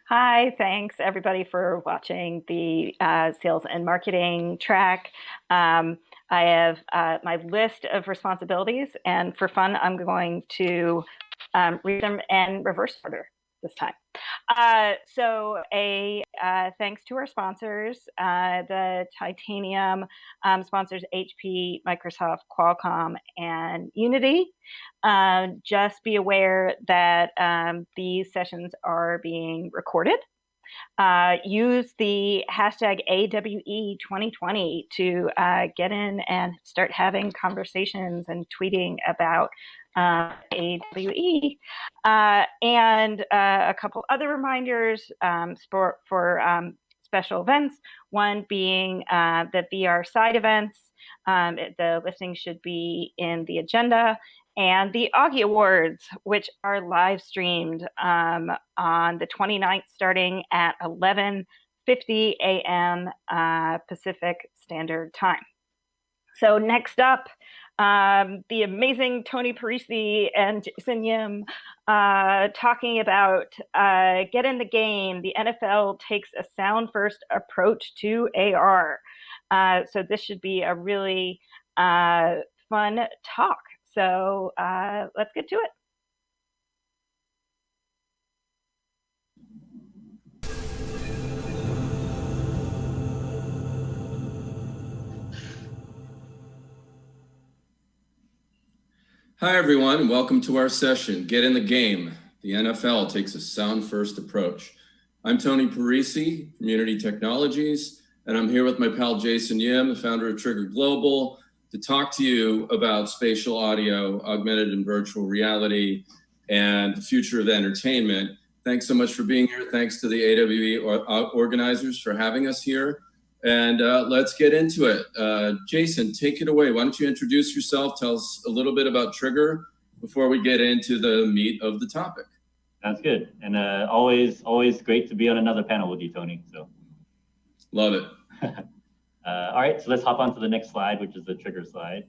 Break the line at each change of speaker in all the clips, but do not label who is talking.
Hi, thanks everybody for watching the sales and marketing track. I have my list of responsibilities, and for fun, I'm going to read them in reverse order this time. Thanks to our sponsors, the Titanium sponsors HP, Microsoft, Qualcomm, and Unity. Just be aware that these sessions are being recorded. Use the hashtag AWE2020 to get in and start having conversations and tweeting about AWE. And a couple other reminders for special events, one being the VR side events. The listing should be in the agenda, and the Augie Awards, which are live streamed on the 29th starting at 11:50 a.m. Pacific Standard Time. So next up, the amazing Tony Parisi and Jason Yim talking about Get in the Game. The NFL takes a sound-first approach to AR. So this should be a really fun talk. So let's get to it.
Hi, everyone, and welcome to our session, Get in the Game. The NFL takes a sound-first approach. I'm Tony Parisi from Unity Technologies, and I'm here with my pal Jason Yim, the founder of Trigger Global, to talk to you about spatial audio, augmented and virtual reality, and the future of entertainment. Thanks so much for being here. Thanks to the AWE organizers for having us here. And let's get into it. Jason, take it away. Why don't you introduce yourself? Tell us a little bit about Trigger before we get into the meat of the topic.
Sounds good. And always great to be on another panel with you, Tony. So,
love it.
All right, so let's hop on to the next slide, which is the Trigger slide.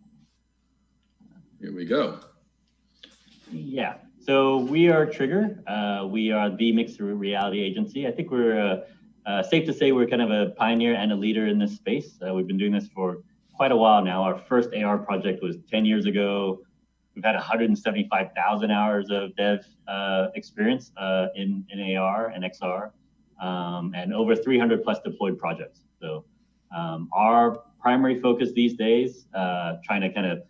Here we go.
Yeah, so we are Trigger. We are the mixed reality agency. I think we're safe to say we're kind of a pioneer and a leader in this space. We've been doing this for quite a while now. Our first AR project was 10 years ago. We've had 175,000 hours of dev experience in AR and XR, and over 300 plus deployed projects. So our primary focus these days, trying to kind of,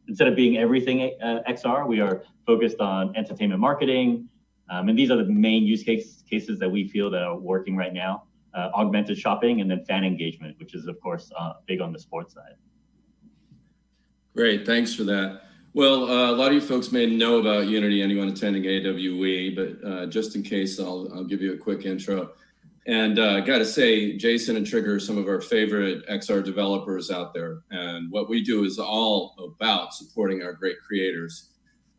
instead of being everything XR, we are focused on entertainment marketing. And these are the main use cases that we feel that are working right now. Augmented shopping, and then fan engagement, which is, of course, big on the sports side.
Great, thanks for that. Well, a lot of you folks may know about Unity, anyone attending AWE, but just in case, I'll give you a quick intro. And I got to say, Jason and Trigger are some of our favorite XR developers out there. And what we do is all about supporting our great creators.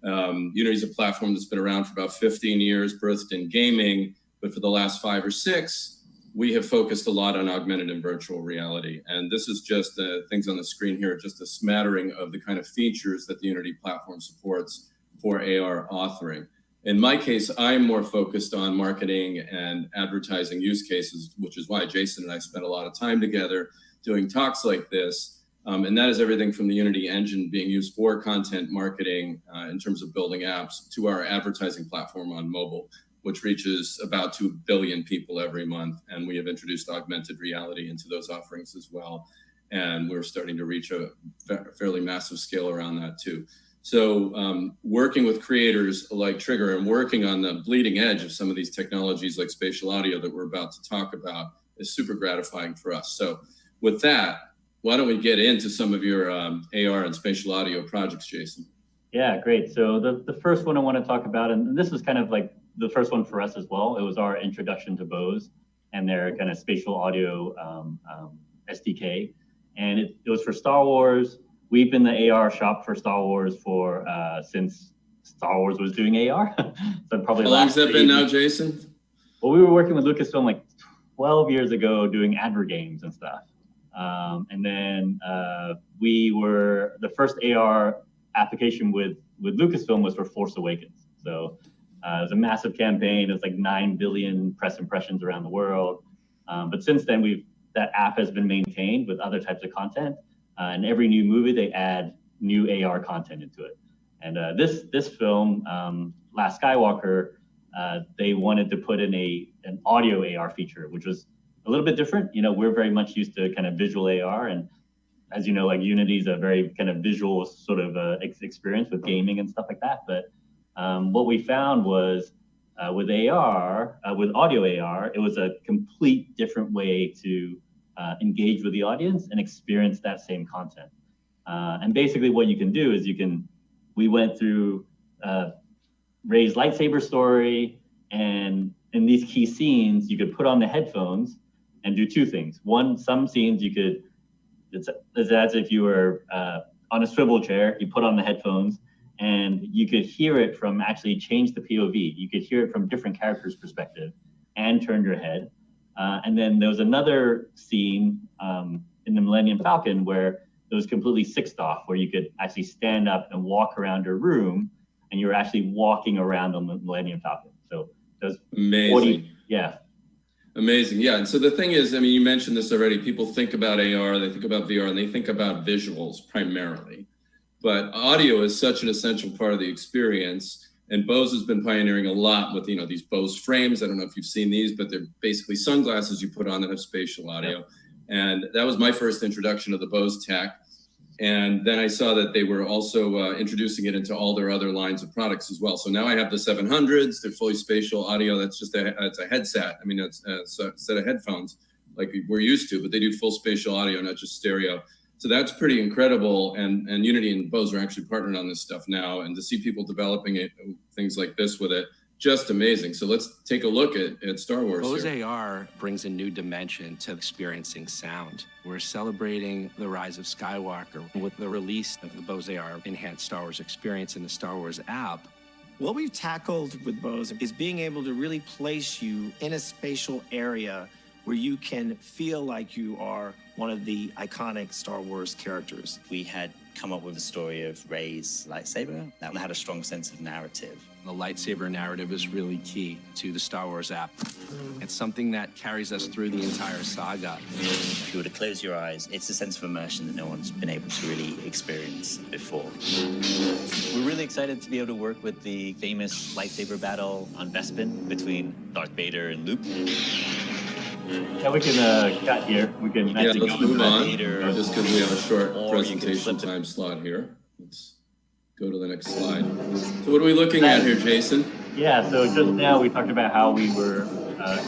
Unity is a platform that's been around for about 15 years, birthed in gaming, but for the last 5 or 6, we have focused a lot on augmented and virtual reality. And this is just things on the screen here, just a smattering of the kind of features that the Unity platform supports for AR authoring. In my case, I'm more focused on marketing and advertising use cases, which is why Jason and I spent a lot of time together doing talks like this. And that is everything from the Unity engine being used for content marketing in terms of building apps to our advertising platform on mobile, which reaches about 2 billion people every month. And we have introduced augmented reality into those offerings as well. And we're starting to reach a fairly massive scale around that too. So working with creators like Trigger and working on the bleeding edge of some of these technologies like spatial audio that we're about to talk about is super gratifying for us. So with that, why don't we get into some of your AR and spatial audio projects, Jason?
Yeah, great. So the first one I want to talk about, and this was kind of like the first one for us as well, it was our introduction to Bose and their kind of spatial audio SDK. And it was for Star Wars. We've been the AR shop for Star Wars for since Star Wars was doing AR. So probably
how long has that been now, Jason?
Well, we were working with Lucasfilm like 12 years ago doing advert games and stuff. And then we were, the first AR application with Lucasfilm was for Force Awakens. So It was a massive campaign. It was like 9 billion press impressions around the world. But since then, that app has been maintained with other types of content. And every new movie, they add new AR content into it. And this film, Last Skywalker, they wanted to put in an audio AR feature, which was a little bit different. We're very much used to kind of visual AR, and as you know, like Unity is a very kind of visual sort of experience with gaming and stuff like that. But what we found was with AR, with audio AR, it was a complete different way to engage with the audience and experience that same content. And basically what you can do is we went through Rey's lightsaber story, and in these key scenes, you could put on the headphones and do two things. One, some scenes it's as if you were on a swivel chair, you put on the headphones, and you could hear it from actually change the POV. You could hear it from different characters' perspective and turn your head. And then there was another scene in the Millennium Falcon where it was completely sixed off, where you could actually stand up and walk around your room, and you were actually walking around the Millennium Falcon. So those
amazing.
Yeah.
Amazing. Yeah. And so the thing is, I mean, you mentioned this already. People think about AR, they think about VR, and they think about visuals primarily. But audio is such an essential part of the experience. And Bose has been pioneering a lot with, these Bose frames. I don't know if you've seen these, but they're basically sunglasses you put on that have spatial audio. Yep. And that was my first introduction to the Bose tech. And then I saw that they were also introducing it into all their other lines of products as well. So now I have the 700s, they're fully spatial audio. That's just it's a headset. I mean, it's a set of headphones like we're used to, but they do full spatial audio, not just stereo. So that's pretty incredible. And Unity and Bose are actually partnered on this stuff now. And to see people developing things like this with it, just amazing. So let's take a look at Star Wars.
Bose AR brings a new dimension to experiencing sound. We're celebrating the rise of Skywalker with the release of the Bose AR enhanced Star Wars experience in the Star Wars app.
What we've tackled with Bose is being able to really place you in a spatial area where you can feel like you are one of the iconic Star Wars characters.
We had come up with a story of Rey's lightsaber that had a strong sense of narrative.
The lightsaber narrative is really key to the Star Wars app. It's something that carries us through the entire saga.
If you were to close your eyes, it's a sense of immersion that no one's been able to really experience before. We're really excited to be able to work with the famous lightsaber battle on Bespin between Darth Vader and Luke.
Yeah, we can cut here. We can
let's move on.
Vader,
just because we have a short presentation time slot here. Let's go to the next slide. So what are we looking at here, Jason?
Yeah, so just now we talked about how we were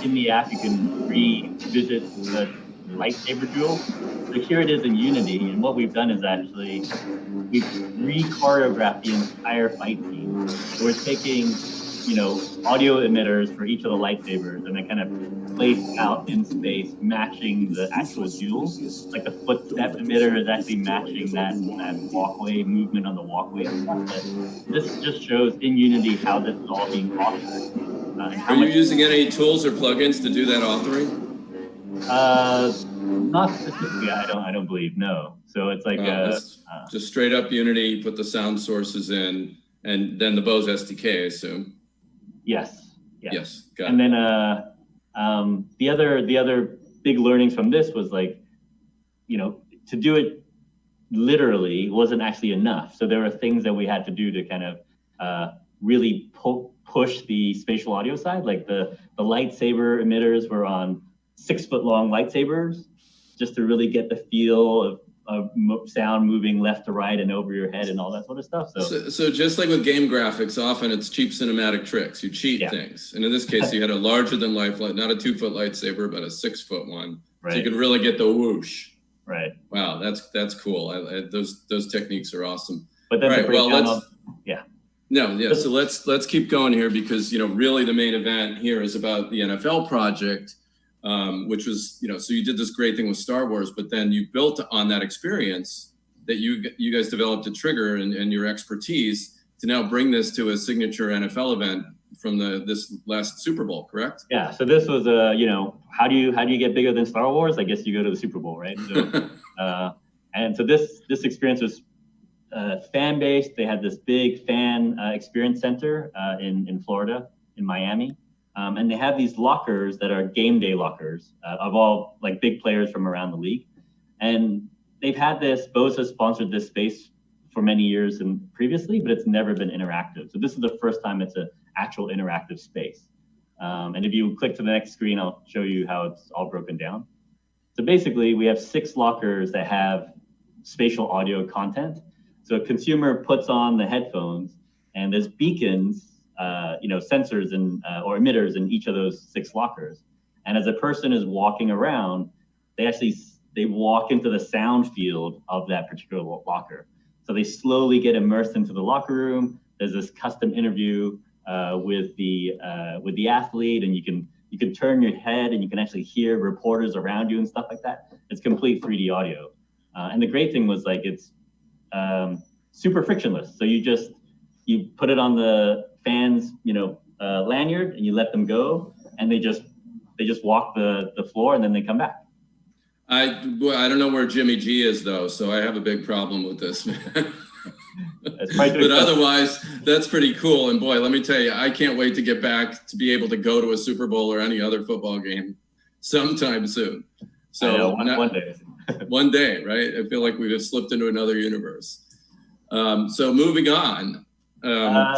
in the app, you can revisit the lightsaber duel. So here it is in Unity, and what we've done is actually we've re-choreographed the entire fight scene. So we're taking audio emitters for each of the lightsabers, and then kind of placed out in space, matching the actual duel. Like the footstep emitter is actually matching that walkway movement on the walkway and stuff. But this just shows in Unity how this is all being authored.
Are you using any tools or plugins to do that authoring?
Not specifically. I don't believe. No. So it's like
just straight up Unity. Put the sound sources in, and then the Bose SDK, I assume.
Yes.
Got
and
it.
Then the other big learnings from this was like, to do it literally wasn't actually enough. So there were things that we had to do to kind of really push the spatial audio side. Like the lightsaber emitters were on 6-foot-long lightsabers, just to really get the feel of sound moving left to right and over your head and all that sort of stuff.
So just like with game graphics, often it's cheap cinematic tricks. You cheat things. And in this case, you had a larger than life, not a 2-foot lightsaber, but a 6-foot one. Right. So you could really get the whoosh.
Right.
Wow, that's cool. Those techniques are awesome.
But then
So let's keep going here, because really the main event here is about the NFL project. Which was, so you did this great thing with Star Wars, but then you built on that experience that you guys developed at Trigger and your expertise to now bring this to a signature NFL event from this last Super Bowl, correct?
Yeah. So this was how do you get bigger than Star Wars? I guess you go to the Super Bowl, right? So, and so this experience was fan based. They had this big fan experience center in Florida. in Miami. And they have these lockers that are game day lockers of all like big players from around the league. And they've had this, Bose has sponsored this space for many years and previously, but it's never been interactive. So this is the first time it's an actual interactive space. And if you click to the next screen, I'll show you how it's all broken down. So basically we have 6 lockers that have spatial audio content. So a consumer puts on the headphones and there's beacons, sensors and or emitters in each of those 6 lockers. And as a person is walking around, they walk into the sound field of that particular locker. So they slowly get immersed into the locker room. There's this custom interview with the athlete, and you can turn your head and you can actually hear reporters around you and stuff like that. It's complete 3D audio. And the great thing was like it's super frictionless. So you put it on the fans, lanyard, and you let them go, and they just walk the floor, and then they come back.
I don't know where Jimmy G is though, so I have a big problem with this. But otherwise, that's pretty cool. And boy, let me tell you, I can't wait to get back to be able to go to a Super Bowl or any other football game sometime soon. So
one day.
One day, right? I feel like we've just slipped into another universe. So moving on,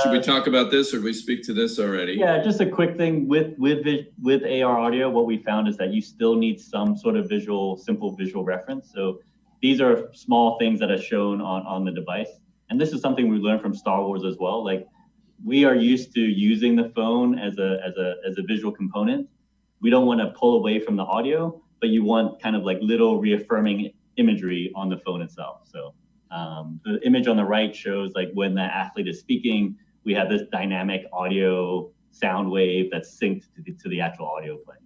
should we talk about this, or do we speak to this already?
Yeah, just a quick thing with AR audio. What we found is that you still need some sort of simple visual reference. So these are small things that are shown on the device. And this is something we learned from Star Wars as well. Like we are used to using the phone as a visual component. We don't want to pull away from the audio, but you want kind of like little reaffirming imagery on the phone itself. So the image on the right shows like when the athlete is speaking, we have this dynamic audio sound wave that's synced to the actual audio play.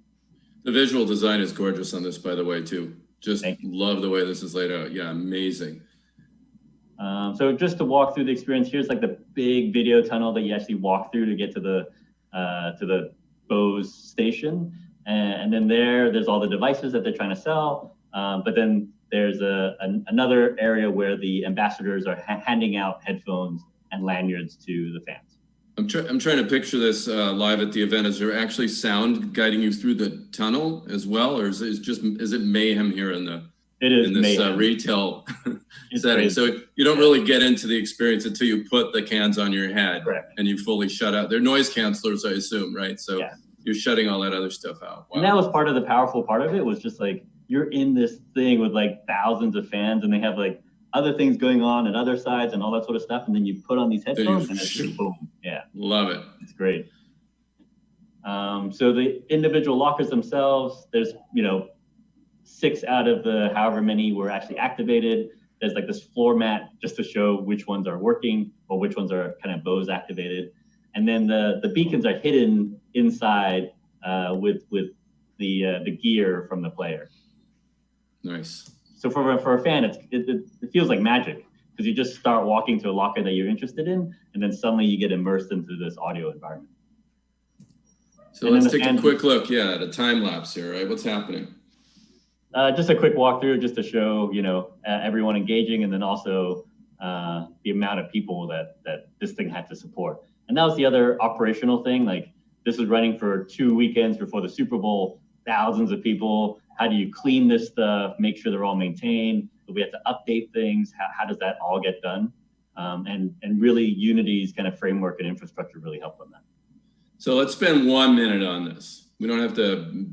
The visual design is gorgeous on this, by the way, too. Just love the way this is laid out. Yeah, amazing.
So just to walk through the experience, here's like the big video tunnel that you actually walk through to get to the Bose station. And then there's all the devices that they're trying to sell. But then there's another area where the ambassadors are handing out headphones and lanyards to the fans.
I'm trying to picture this live at the event. Is there actually sound guiding you through the tunnel as well, or is it mayhem here in this retail setting? So you don't really get into the experience until you put the cans on your head.
Correct.
And you fully shut out. They're noise cancelers, I assume, right? So you're shutting all that other stuff out. Wow.
And that was part of the powerful part of it, was just like you're in this thing with like thousands of fans, and they have like other things going on at other sides and all that sort of stuff. And then you put on these headphones and it's just boom. Yeah.
Love it.
It's great. So the individual lockers themselves, there's, 6 out of the however many were actually activated. There's like this floor mat just to show which ones are working or which ones are kind of Bose activated. And then the beacons are hidden inside with the gear from the player.
Nice.
So for a fan, it feels like magic, because you just start walking to a locker that you're interested in, and then suddenly you get immersed into this audio environment.
So let's take a quick look, at a time lapse here, right? What's happening?
Just a quick walkthrough, just to show, everyone engaging, and then also the amount of people that this thing had to support. And that was the other operational thing. Like this was running for 2 weekends before the Super Bowl, thousands of people. How do you clean this stuff, make sure they're all maintained? Do we have to update things? How does that all get done? And really Unity's kind of framework and infrastructure really helped on that. So
let's spend 1 minute on this. We don't have to,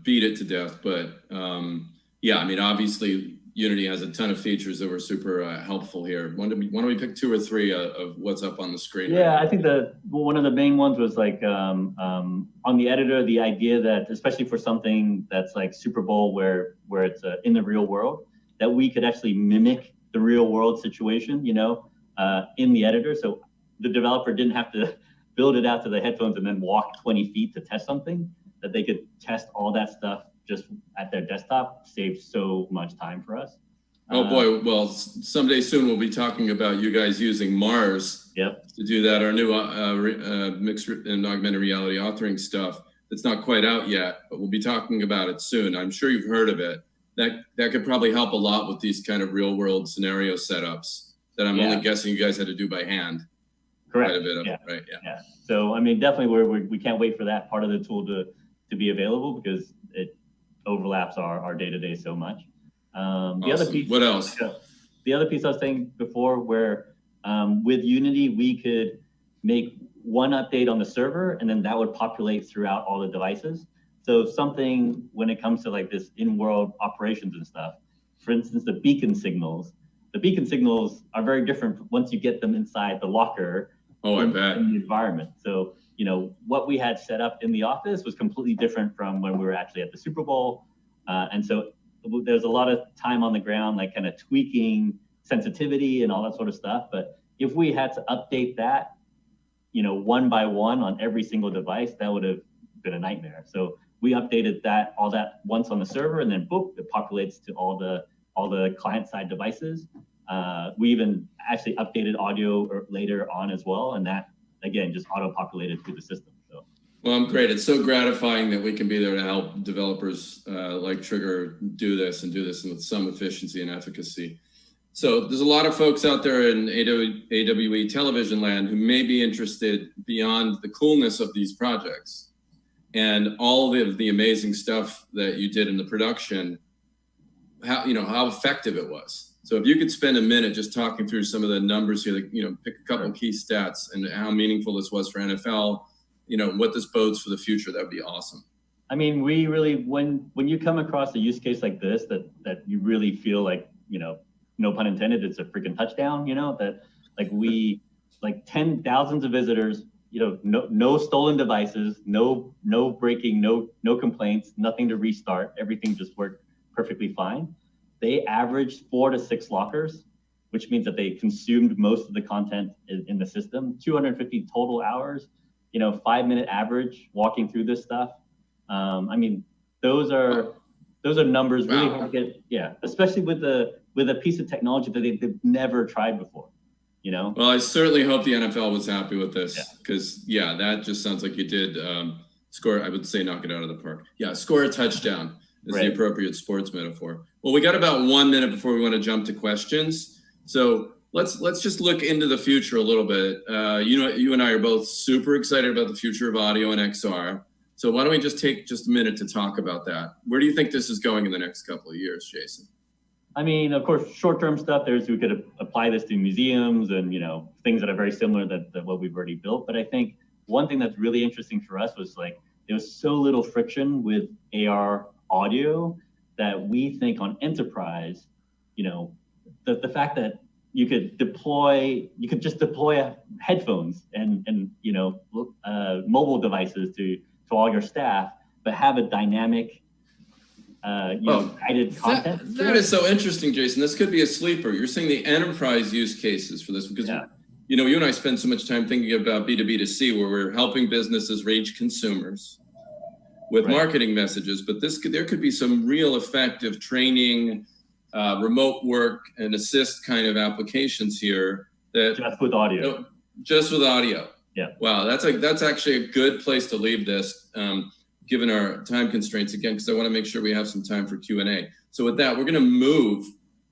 beat it to death, but obviously Unity has a ton of features that were super helpful here. Why don't we pick 2 or 3 of what's up on the screen?
Yeah, right? I think one of the main ones was like on the editor, the idea that, especially for something that's like Super Bowl, where it's in the real world, that we could actually mimic the real world situation, in the editor. So the developer didn't have to build it out to the headphones and then walk 20 feet to test something, that they could test all that stuff just at their desktop. Saved so much time for us.
Oh boy, well, someday soon we'll be talking about you guys using Mars to do that, our new mixed and augmented reality authoring stuff. It's not quite out yet, but we'll be talking about it soon. I'm sure you've heard of it. That could probably help a lot with these kind of real world scenario setups that I'm only guessing you guys had to do by hand.
Correct.
quite a bit of
yeah.
it, right?
Yeah. So I mean, definitely we can't wait for that part of the tool to be available because it overlaps our day-to-day so much. The
Awesome.
other piece.
What else?
The other piece I was saying before, where with Unity we could make one update on the server, and then that would populate throughout all the devices. So something when it comes to like this in-world operations and stuff, for instance, the beacon signals are very different once you get them inside the locker.
Oh, I bet.
In the environment. So, you know, what we had set up in the office was completely different from when we were actually at the Super Bowl. And so there's a lot of time on the ground, like kind of tweaking sensitivity and all that sort of stuff. But if we had to update that, you know, one by one on every single device, that would have been a nightmare. So we updated all that once on the server, and then boom, it populates to all the client-side devices. We even actually updated audio later on as well, and that again just auto-populated through the system. So,
well, great. It's so gratifying that we can be there to help developers like Trigger do this with some efficiency and efficacy. So there's a lot of folks out there in AWE television land who may be interested beyond the coolness of these projects and all of the amazing stuff that you did in the production, how effective it was. So if you could spend a minute just talking through some of the numbers here, pick a couple of key stats and how meaningful this was for NFL, what this bodes for the future, that'd be awesome.
I mean, we really, when you come across a use case like this, that you really feel like, no pun intended, it's a freaking touchdown, that like 10,000s of visitors, no stolen devices, no breaking, no complaints, nothing to restart. Everything just worked perfectly fine. They averaged 4 to 6 lockers, which means that they consumed most of the content in the system. 250 total hours, 5-minute average walking through this stuff. I mean, those are numbers really hard to get. Yeah, especially with a piece of technology that they've never tried before.
Well, I certainly hope the NFL was happy with this because that just sounds like you did score. I would say knock it out of the park. Yeah, score a touchdown is the appropriate sports metaphor. Well, we got about 1 minute before we want to jump to questions. So let's just look into the future a little bit. You and I are both super excited about the future of audio and XR. So why don't we just take just a minute to talk about that? Where do you think this is going in the next couple of years, Jason?
I mean, of course, short-term stuff, we could apply this to museums and, things that are very similar to what we've already built. But I think one thing that's really interesting for us was like, there was so little friction with AR audio that we think on enterprise, the fact that you could just deploy headphones and mobile devices to all your staff, but have a dynamic guided content.
That is so interesting, Jason. This could be a sleeper. You're saying the enterprise use cases for this because you and I spend so much time thinking about B2B2C, where we're helping businesses reach consumers with marketing messages, but there could be some real effective training, remote work and assist kind of applications here that
just with audio.
Just with audio.
Yeah.
Wow, that's actually a good place to leave this. Given our time constraints again, because I want to make sure we have some time for Q&A. So with that, we're going to move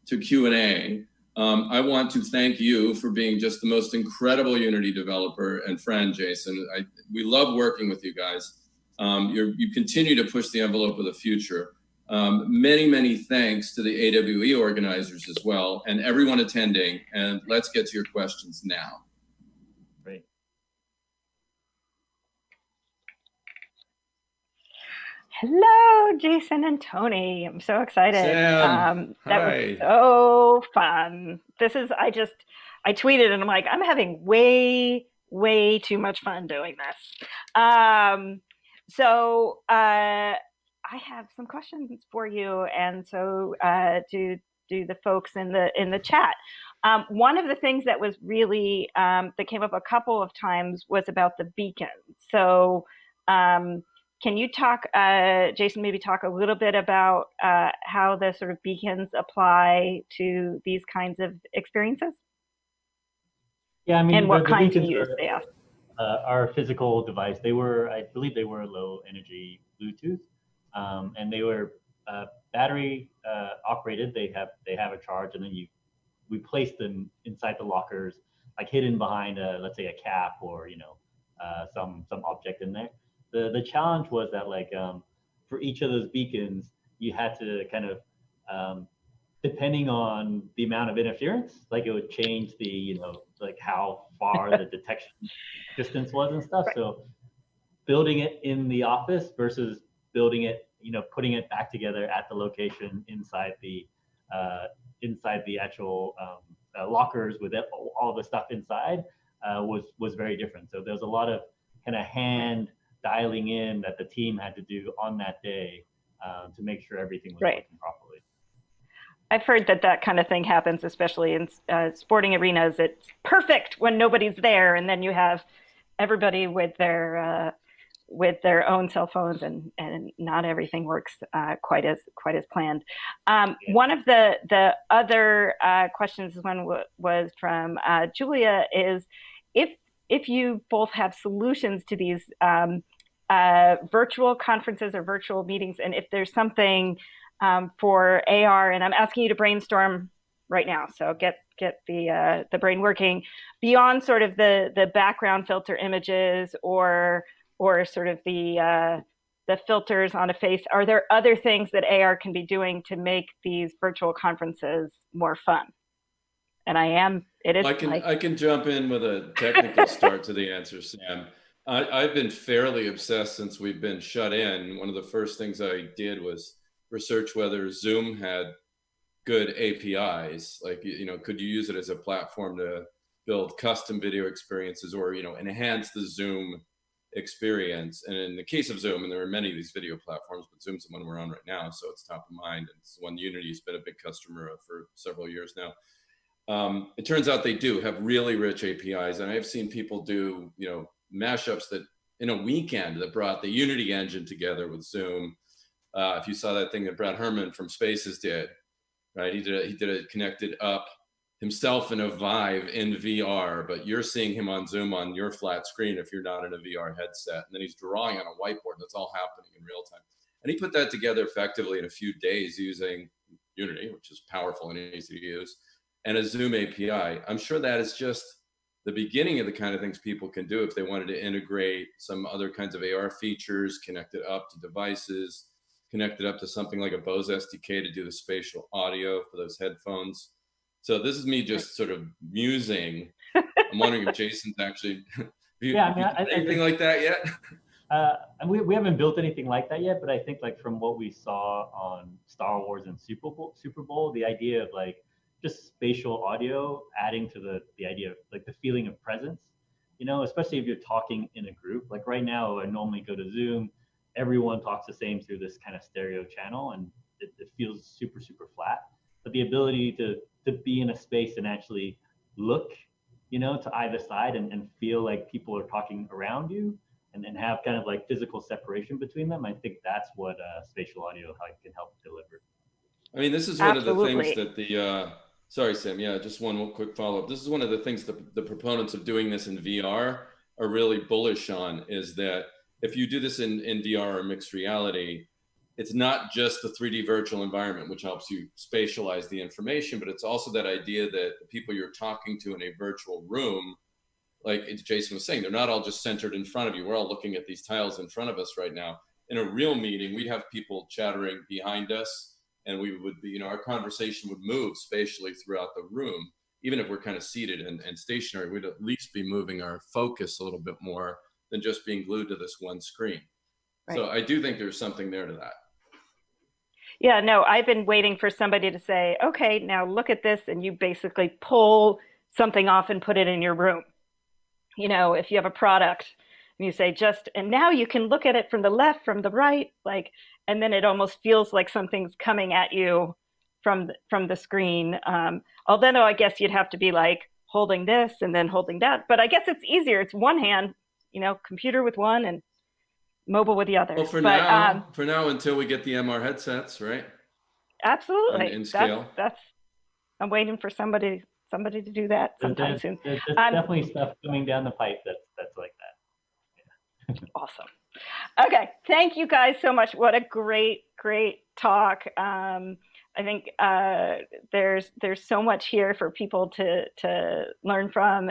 to Q&A. I want to thank you for being just the most incredible Unity developer and friend, Jason. We love working with you guys. You continue to push the envelope of the future. Many, many thanks to the AWE organizers as well, and everyone attending. And let's get to your questions now.
Great.
Hello, Jason and Tony. I'm so excited.
Sam,
that
hi.
was so fun. I tweeted and I'm like, I'm having way too much fun doing this. So I have some questions for you, and so do the folks in the chat. One of the things that was really that came up a couple of times was about the beacon. So can you talk, Jason, maybe talk a little bit about how the sort of beacons apply to these kinds of experiences?
Yeah, I mean,
and what kinds you use? Yeah.
Our physical device, I believe they were low energy Bluetooth, and they were battery operated. They have a charge, and then we place them inside the lockers. like hidden behind let's say a cap or some object in there. The challenge was that like for each of those beacons, you had to kind of depending on the amount of interference, like it would change the like how far the detection distance was and stuff.
Right.
So building it in the office versus building it, putting it back together at the location inside the actual lockers with all the stuff inside was very different. So there's a lot of kind of hand dialing in that the team had to do on that day to make sure everything was
Right.
working properly.
I've heard that kind of thing happens, especially in sporting arenas. It's perfect when nobody's there, and then you have everybody with their own cell phones, and not everything works quite as planned. One of the other questions was from Julia is if you both have solutions to these virtual conferences or virtual meetings, and if there's something for AR, and I'm asking you to brainstorm right now, so get the brain working beyond sort of the background filter images or sort of the filters on a face. Are there other things that AR can be doing to make these virtual conferences more fun? And I
can jump in with a technical start to the answer, Sam. I've been fairly obsessed since we've been shut in. One of the first things I did was research whether Zoom had good APIs. Like, could you use it as a platform to build custom video experiences or, enhance the Zoom experience? And in the case of Zoom, and there are many of these video platforms, but Zoom's the one we're on right now, so it's top of mind. And it's one Unity's been a big customer of for several years now. It turns out they do have really rich APIs, and I've seen people do, mashups that in a weekend that brought the Unity engine together with Zoom. If you saw that thing that Brad Herman from Spaces did, right? He did it connected up himself in a Vive in VR, but you're seeing him on Zoom on your flat screen if you're not in a VR headset. And then he's drawing on a whiteboard. That's all happening in real time. And he put that together effectively in a few days using Unity, which is powerful and easy to use, and a Zoom API. I'm sure that is just the beginning of the kind of things people can do if they wanted to integrate some other kinds of AR features, connect it up to devices, connect it up to something like a Bose SDK to do the spatial audio for those headphones. So this is me just sort of musing. I'm wondering if Jason's actually, anything like that yet?
And we haven't built anything like that yet, but I think like from what we saw on Star Wars and Super Bowl, the idea of like just spatial audio adding to the idea of like the feeling of presence, especially if you're talking in a group. Like right now, I normally go to Zoom, everyone talks the same through this kind of stereo channel, and it feels super, super flat. But the ability to be in a space and actually look, to either side and feel like people are talking around you and then have kind of like physical separation between them, I think that's what spatial audio can help deliver.
I mean, this is one of the things that sorry, Sam. Yeah, just one quick follow-up. This is one of the things that the proponents of doing this in VR are really bullish on, is that if you do this in VR or mixed reality, it's not just the 3D virtual environment, which helps you spatialize the information, but it's also that idea that the people you're talking to in a virtual room, like Jason was saying, they're not all just centered in front of you. We're all looking at these tiles in front of us right now. In a real meeting, we'd have people chattering behind us, and we would be, our conversation would move spatially throughout the room. Even if we're kind of seated and stationary, we'd at least be moving our focus a little bit more than just being glued to this one screen. Right. So I do think there's something there to that.
Yeah, no, I've been waiting for somebody to say, okay, now look at this, and you basically pull something off and put it in your room. If you have a product and you say and now you can look at it from the left, from the right, and then it almost feels like something's coming at you from the screen. Although I guess you'd have to be like holding this and then holding that, but I guess it's easier. It's one hand, computer with one and mobile with the other.
Well, for now, until we get the MR headsets, right?
Absolutely.
In scale.
That's I'm waiting for somebody to do that sometime soon.
There's definitely stuff coming down the pipe that's like that. Yeah.
Awesome. Okay, thank you guys so much. What a great talk. I think there's so much here for people to learn from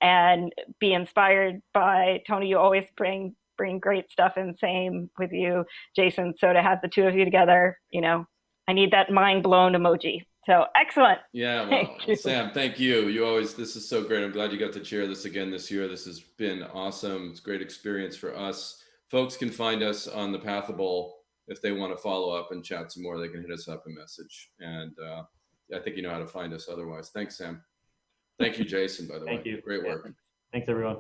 and be inspired by. Tony, you always bring great stuff, and same with you, Jason. So to have the two of you together, I need that mind blown emoji. So excellent.
Yeah, well, Sam, thank you. This is so great. I'm glad you got to chair this again this year. This has been awesome. It's a great experience for us. Folks can find us on the Pathable. If they want to follow up and chat some more, they can hit us up a message. And I think you know how to find us otherwise. Thanks, Sam. Thank you, Jason, by the way.
Thank you.
Great work.
Thanks, everyone.